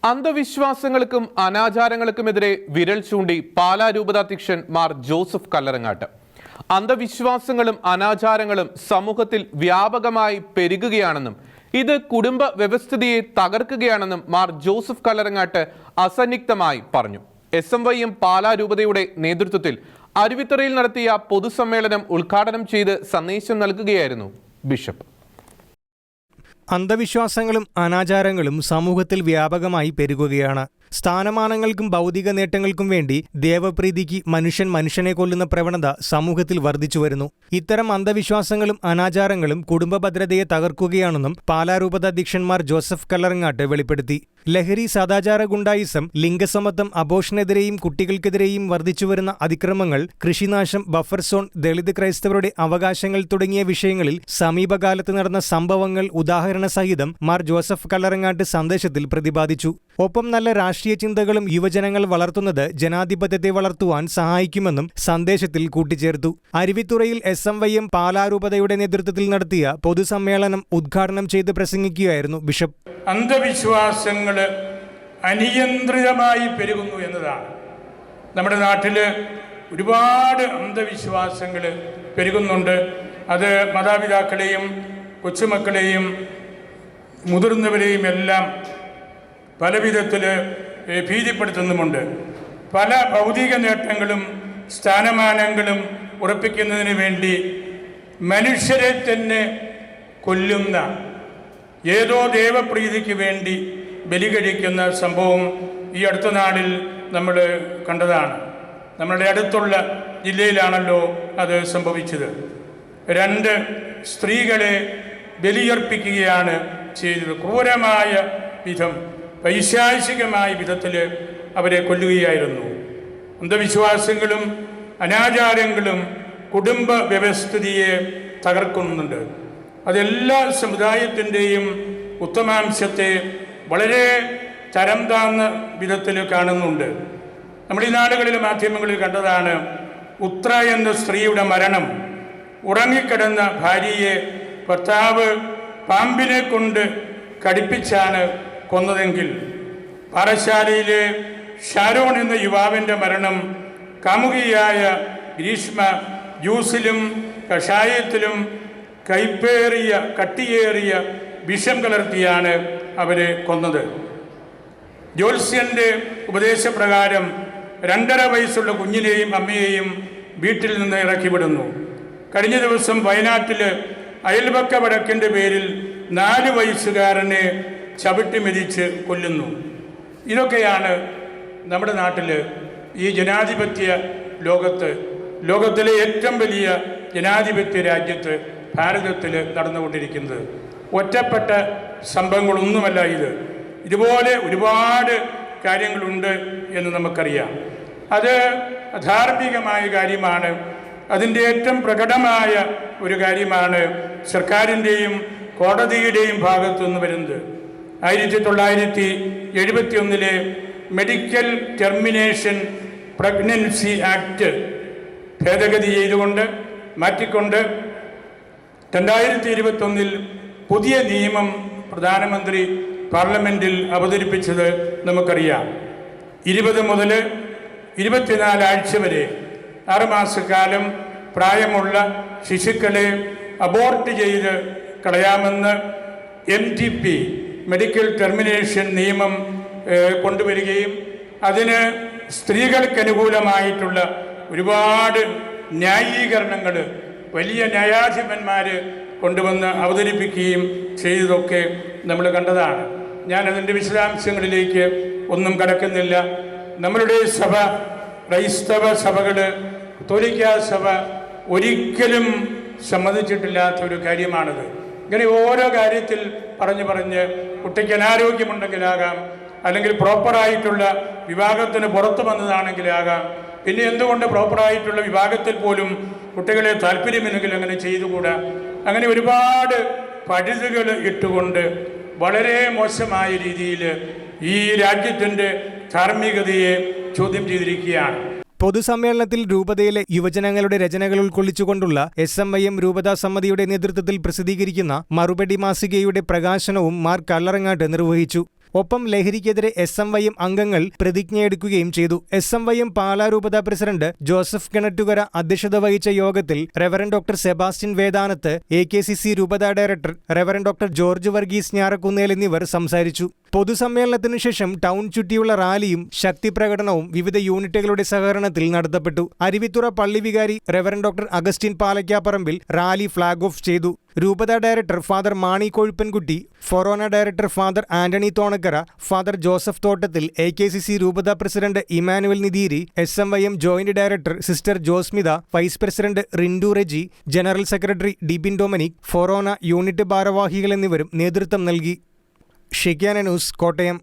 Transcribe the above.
അന്ധവിശ്വാസങ്ങൾക്കും അനാചാരങ്ങൾക്കുമെതിരെ വിരൽ ചൂണ്ടി പാലാ രൂപതാധ്യക്ഷൻ മാർ ജോസഫ് കല്ലറങ്ങാട്ട്. അന്ധവിശ്വാസങ്ങളും അനാചാരങ്ങളും സമൂഹത്തിൽ വ്യാപകമായി പെരുകുകയാണെന്നും ഇത് കുടുംബ വ്യവസ്ഥിതിയെ തകർക്കുകയാണെന്നും മാർ ജോസഫ് കല്ലറങ്ങാട്ട് അസന്നിഗ്ധമായി പറഞ്ഞു. SMYM പാലാ രൂപതയുടെ നേതൃത്വത്തിൽ അരുവിത്തറയിൽ നടത്തിയ പൊതുസമ്മേളനം ഉദ്ഘാടനം ചെയ്ത് സന്ദേശം നൽകുകയായിരുന്നു ബിഷപ്പ്. അന്ധവിശ്വാസങ്ങളും അനാചാരങ്ങളും സമൂഹത്തിൽ വ്യാപകമായി പെരുകുകയാണ്. സ്ഥാനമാനങ്ങൾക്കും ഭൗതിക നേട്ടങ്ങൾക്കും വേണ്ടി ദേവപ്രീതിക്ക് മനുഷ്യനെ കൊല്ലുന്ന പ്രവണത സമൂഹത്തിൽ വർദ്ധിച്ചു വരുന്നു. ഇത്തരം അന്ധവിശ്വാസങ്ങളും അനാചാരങ്ങളും കുടുംബ ഭദ്രതയെ തകർക്കുകയാണെന്നും പാലാ രൂപതാധ്യക്ഷൻ മാർ ജോസഫ് കല്ലറങ്ങാട്ട് വെളിപ്പെടുത്തി. ലഹരി, സദാചാര ഗുണ്ടായിസം, ലിംഗസമത്വം, അബോഷനെതിരെയും കുട്ടികൾക്കെതിരെയും വർദ്ധിച്ചുവരുന്ന അതിക്രമങ്ങൾ, കൃഷിനാശം, ബഫർ സോൺ, ദളിത് ക്രൈസ്തവരുടെ അവകാശങ്ങൾ തുടങ്ങിയ വിഷയങ്ങളിൽ സമീപകാലത്ത് നടന്ന സംഭവങ്ങൾ ഉദാഹരണ സഹിതം മാർ ജോസഫ് കല്ലറങ്ങാട്ട് സന്ദേശത്തിൽ പ്രതിപാദിച്ചു. ഒപ്പം നല്ല രാഷ്ട്രീയ ചിന്തകളും യുവജനങ്ങൾ വളർത്തുന്നത് ജനാധിപത്യത്തെ വളർത്തുവാൻ സഹായിക്കുമെന്നും സന്ദേശത്തിൽ കൂട്ടിച്ചേർത്തു. അരുവിത്തുറയിൽ SMYM പാലാ രൂപതയുടെ നേതൃത്വത്തിൽ നടത്തിയ പൊതുസമ്മേളനം ഉദ്ഘാടനം ചെയ്ത് പ്രസംഗിക്കുകയായിരുന്നു ബിഷപ്പ്. അന്ധവിശ്വാസങ്ങൾ അനിയന്ത്രിതമായി പെരുകുന്നു എന്നതാണ്. നമ്മുടെ നാട്ടിൽ ഒരുപാട് അന്ധവിശ്വാസങ്ങൾ പെരുകുന്നുണ്ട്. അത് മാതാപിതാക്കളെയും കൊച്ചുമക്കളെയും മുതിർന്നവരെയും എല്ലാം പല വിധത്തിൽ ഭീതിപ്പെടുത്തുന്നുമുണ്ട്. പല ഭൗതിക നേട്ടങ്ങളും സ്ഥാനമാനങ്ങളും ഉറപ്പിക്കുന്നതിന് വേണ്ടി മനുഷ്യരെ തന്നെ കൊല്ലുന്ന, ഏതോ ദേവപ്രീതിക്ക് വേണ്ടി ബലി കഴിക്കുന്ന സംഭവം ഈ അടുത്ത നാളിൽ നമ്മൾ കണ്ടതാണ്. നമ്മളുടെ അടുത്തുള്ള ജില്ലയിലാണല്ലോ അത് സംഭവിച്ചത്. 2 സ്ത്രീകളെ ബലിയർപ്പിക്കുകയാണ് ചെയ്തത്. ക്രൂരമായ വിധം, പൈശാചികമായ വിധത്തിൽ അവരെ കൊല്ലുകയായിരുന്നു. അന്ധവിശ്വാസങ്ങളും അനാചാരങ്ങളും കുടുംബ വ്യവസ്ഥിതിയെ തകർക്കുന്നുണ്ട്. അതെല്ലാ സമുദായത്തിൻ്റെയും ഉത്തമാംശത്തെ വളരെ തരം താഴ്ന്ന വിധത്തിൽ കാണുന്നുണ്ട്. നമ്മൾ ഈ നാടുകളിൽ മാധ്യമങ്ങളിൽ കണ്ടതാണ് ഉത്ര എന്ന സ്ത്രീയുടെ മരണം. ഉറങ്ങിക്കിടന്ന ഭാര്യയെ ഭർത്താവ് പാമ്പിനെ കൊണ്ട് കടിപ്പിച്ചാണ് കൊന്നതെങ്കിൽ, പാറശാലയിലെ ഷാരോൺ എന്ന യുവാവിൻ്റെ മരണം കാമുകിയായ ഗ്രീഷ്മ ജ്യൂസിലും കഷായത്തിലും കട്ടിയേറിയ വിഷം കലർത്തിയാണ് അവരെ കൊന്നത്. ജ്യോത്സ്യൻ്റെ ഉപദേശപ്രകാരം 2.5 വയസ്സുള്ള കുഞ്ഞിനെയും അമ്മയെയും വീട്ടിൽ നിന്ന് ഇറക്കിവിടുന്നു. കഴിഞ്ഞ ദിവസം വയനാട്ടിൽ അയൽപക്ക വഴക്കിൻ്റെ പേരിൽ 4 വയസ്സുകാരനെ ചവിട്ടി മെതിച്ച് കൊല്ലുന്നു. ഇതൊക്കെയാണ് നമ്മുടെ നാട്ടിൽ ഈ ജനാധിപത്യ ലോകത്തിലെ ഏറ്റവും വലിയ ജനാധിപത്യ രാജ്യത്ത് ഭാരതത്തിൽ നടന്നുകൊണ്ടിരിക്കുന്നത്. ഒറ്റപ്പെട്ട സംഭവങ്ങളൊന്നുമല്ല ഇത്. ഇതുപോലെ ഒരുപാട് കാര്യങ്ങളുണ്ട് എന്ന് നമുക്കറിയാം. അത് അധാർമികമായ കാര്യമാണ്. അതിൻ്റെ ഏറ്റവും പ്രകടമായ ഒരു കാര്യമാണ് സർക്കാരിൻ്റെയും കോടതിയുടെയും ഭാഗത്തു നിന്ന് വരുന്നത്. 1971 മെഡിക്കൽ ടെർമിനേഷൻ പ്രഗ്നൻസി ആക്ട് ഭേദഗതി ചെയ്തുകൊണ്ട് മാറ്റിക്കൊണ്ട് 2021 പുതിയ നിയമം പ്രധാനമന്ത്രി പാർലമെൻറ്റിൽ അവതരിപ്പിച്ചത് നമുക്കറിയാം. 20 മുതൽ 24 ആഴ്ച വരെ 6 മാസക്കാലം പ്രായമുള്ള ശിശുക്കളെ അബോർട്ട് ചെയ്ത് കളയാമെന്ന് MTP മെഡിക്കൽ ടെർമിനേഷൻ നിയമം കൊണ്ടുവരികയും അതിന് സ്ത്രീകൾക്ക് അനുകൂലമായിട്ടുള്ള ഒരുപാട് ന്യായീകരണങ്ങൾ വലിയ ന്യായാധിപന്മാർ കൊണ്ടുവന്ന് അവതരിപ്പിക്കുകയും ചെയ്തതൊക്കെ നമ്മൾ കണ്ടതാണ്. ഞാനതിൻ്റെ വിശദാംശങ്ങളിലേക്ക് ഒന്നും കടക്കുന്നില്ല. നമ്മളുടെ സഭ, ക്രൈസ്തവ സഭകൾ, കത്തോലിക്കാ സഭ ഒരിക്കലും സമ്മതിച്ചിട്ടില്ലാത്ത ഒരു കാര്യമാണിത്. ഇങ്ങനെ ഓരോ കാര്യത്തിൽ പറഞ്ഞ് കുട്ടിക്ക് അനാരോഗ്യമുണ്ടെങ്കിലാകാം, അല്ലെങ്കിൽ പ്രോപ്പറായിട്ടുള്ള വിവാഹത്തിന് പുറത്തു വന്നതാണെങ്കിലാകാം, പിന്നെ എന്തുകൊണ്ട് പ്രോപ്പറായിട്ടുള്ള വിവാഹത്തിൽ പോലും കുട്ടികളെ താല്പര്യമില്ലെങ്കിൽ അങ്ങനെ ചെയ്തുകൂടാ, അങ്ങനെ ഒരുപാട് പഴുതുകൾ ഇട്ടുകൊണ്ട് വളരെ മോശമായ രീതിയിൽ ഈ രാജ്യത്തിൻ്റെ ധാർമ്മികതയെ ചോദ്യം ചെയ്തിരിക്കുകയാണ്. പൊതുസമ്മേളനത്തിൽ രൂപതയിലെ യുവജനങ്ങളുടെ രചനകൾ ഉൾക്കൊള്ളിച്ചുകൊണ്ടുള്ള SMYM രൂപതാ സമിതിയുടെ നേതൃത്വത്തിൽ പ്രസിദ്ധീകരിക്കുന്ന മറുപടി മാസികയുടെ പ്രകാശനവും മാർ കല്ലറങ്ങാട്ട് നിർവഹിച്ചു. ഒപ്പം ലഹരിക്കെതിരെ SMYM അംഗങ്ങൾ പ്രതിജ്ഞയെടുക്കുകയും ചെയ്തു. SMYM പാലാ രൂപതാ പ്രസിഡന്റ് ജോസഫ് കിണറ്റുകര അധ്യക്ഷത വഹിച്ച യോഗത്തിൽ reverend doctor Sebastian Vedanath, AKCC രൂപതാ director reverend doctor George Varghese Njarakkunnel എന്നിവർ സംസാരിച്ചു. പൊതുസമ്മേളനത്തിനു ശേഷം ടൗൺ ചുറ്റിയുള്ള റാലിയും ശക്തി പ്രകടനവും വിവിധ യൂണിറ്റുകളുടെ സഹകരണത്തിൽ നടത്തപ്പെട്ടു. അരുവിത്തുറ പള്ളി വികാരി reverend doctor Augustine Palakkaparambil rally flag off ചെയ്തു. രൂപതാ ഡയറക്ടർ ഫാദർ മാണി കൊഴുപ്പൻകുട്ടി, ഫൊറോന director father Antony Thonakkara, father Joseph Thottathil, AKCC രൂപതാ president Emmanuel Nidheeri, SMYM joint director sister Josmitha, vice president Rindu Reji, general secretary Dibin Dominic, ഫൊറോന യൂണിറ്റ് ഭാരവാഹികൾ എന്നിവരും നേതൃത്വം നൽകി. ഷിക്യാന ന്യൂസ്, കോട്ടയം.